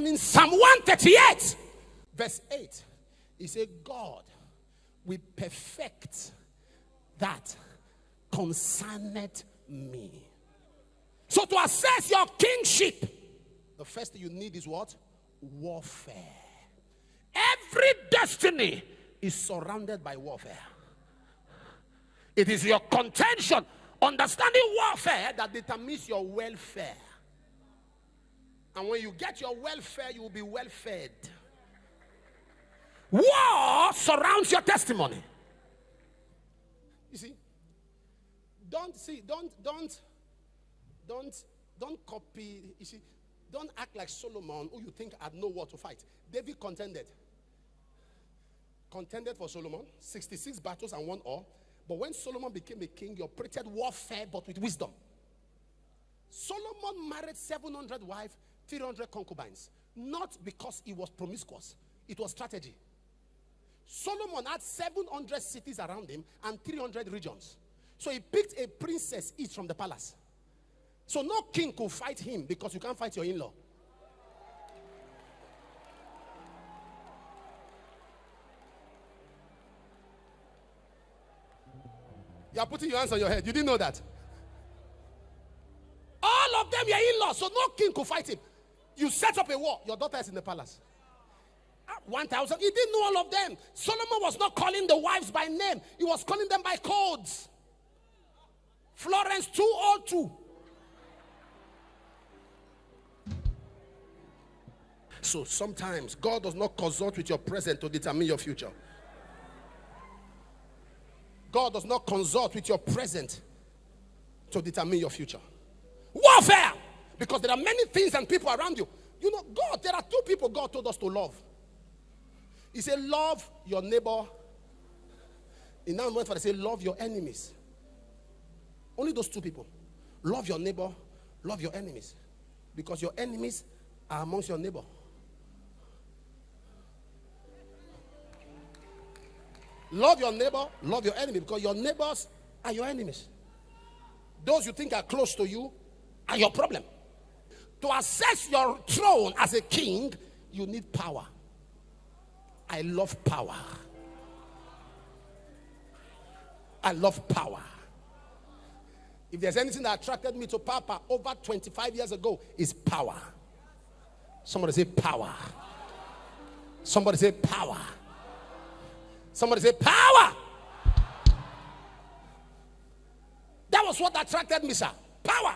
And in Psalm 138, verse 8, he said, God will perfect that concerneth me. So to assess your kingship, the first thing you need is what? Warfare. Every destiny is surrounded by warfare. It is your contention, understanding warfare, that determines your welfare. And when you get your welfare, you will be well fed. War surrounds your testimony. You see, don't copy. You see, don't act like Solomon, who you think had no war to fight. David contended for Solomon, 66 battles and 1 war. But when Solomon became a king, he operated warfare, but with wisdom. Solomon married 700 wives, 300 concubines. Not because he was promiscuous. It was strategy. Solomon had 700 cities around him and 300 regions. So he picked a princess each from the palace. So no king could fight him because you can't fight your in-law. You are putting your hands on your head. You didn't know that. All of them were in-laws, so no king could fight him. You set up a war. Your daughter is in the palace. 1,000. He didn't know all of them. Solomon was not calling the wives by name. He was calling them by codes. Florence 202. So sometimes God does not consult with your present to determine your future. God does not consult with your present to determine your future. Warfare! Because there are many things and people around you. You know, God, there are 2 people God told us to love. He said, love your neighbor. In that moment, they say, love your enemies. Only those 2 people. Love your neighbor, love your enemies. Because your enemies are amongst your neighbor. Love your neighbor, love your enemy, because your neighbors are your enemies. Those you think are close to you are your problem. To assess your throne as a king, you need power. I love power. I love power. If there's anything that attracted me to Papa over 25 years ago, is power. Somebody say power. Somebody say power. Somebody say power. That was what attracted me, sir. Power.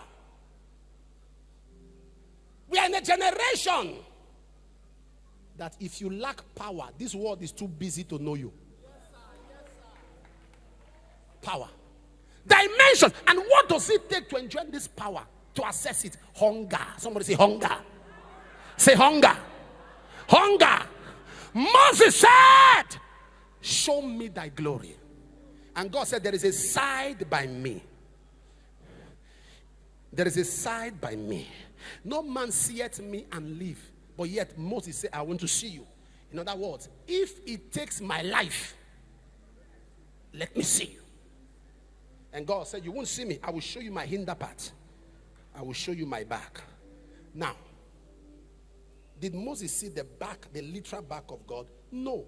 We are in a generation that if you lack power, this world is too busy to know you. Power. Dimension. And what does it take to enjoy this power? To assess it. Hunger. Somebody say hunger. Say hunger. Hunger. Moses said, show me thy glory. And God said, there is a side by me. There is a side by me. No man seeth me and live. But yet Moses said, I want to see you. In other words, if it takes my life, let me see you. And God said, you won't see me. I will show you my hinder part. I will show you my back. Now, did Moses see the back, the literal back of God? No.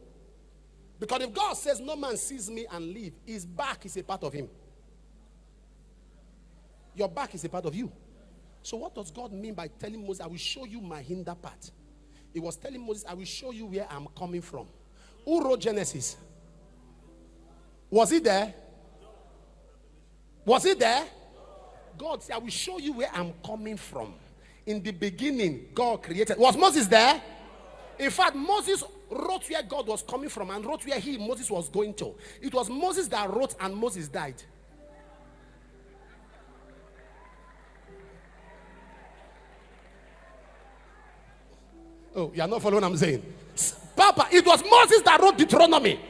Because if God says no man sees me and live, his back is a part of him. Your back is a part of you. So what does God mean by telling Moses, I will show you my hinder part? He was telling Moses, I will show you where I'm coming from. Who wrote Genesis? Was he there? Was he there? God said, I will show you where I'm coming from. In the beginning, God created. Was Moses there? In fact, Moses wrote where God was coming from and wrote where Moses was going to. It was Moses that wrote and Moses died. Oh, you are not following what I'm saying. Papa, it was Moses that wrote Deuteronomy.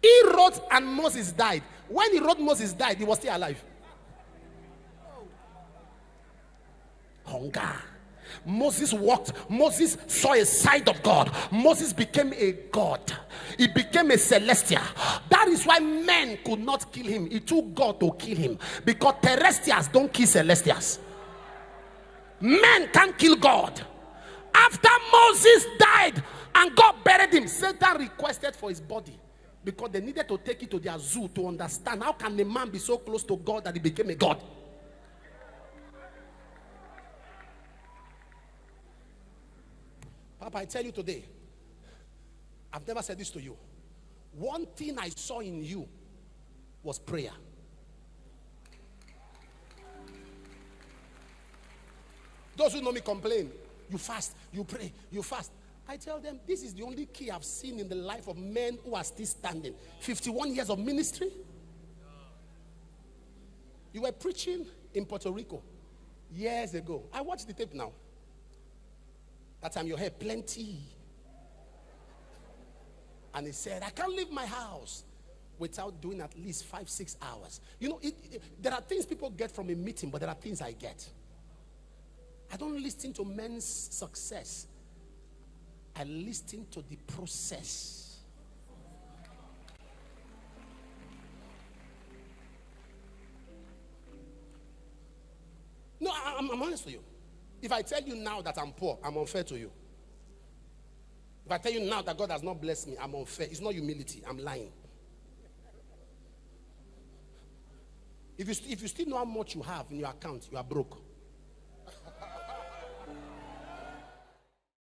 He wrote and Moses died. When he wrote Moses died, he was still alive. Hunger. Moses walked. Moses saw a side of God. Moses became a god. He became a celestial. That is why men could not kill him. It took God to kill him. Because terrestrials don't kill celestials. Men can't kill God. After Christ died and God buried him, Satan requested for his body because they needed to take it to their zoo to understand how can a man be so close to God that he became a god. Papa, I tell you today, I've never said this to you. One thing I saw in you was prayer. Those who know me complain, you fast, you pray, you fast. I tell them, this is the only key I've seen in the life of men who are still standing. 51 years of ministry. You were preaching in Puerto Rico years ago. I watched the tape now. That time your hair plenty. And he said, I can't leave my house without doing at least 5-6 hours. You know, there are things people get from a meeting, but there are things I get. I don't listen to men's success. I listen to the process. No, I'm honest with you. If I tell you now that I'm poor, I'm unfair to you. If I tell you now that God has not blessed me, I'm unfair. It's not humility. I'm lying. If you still know how much you have in your account, you are broke.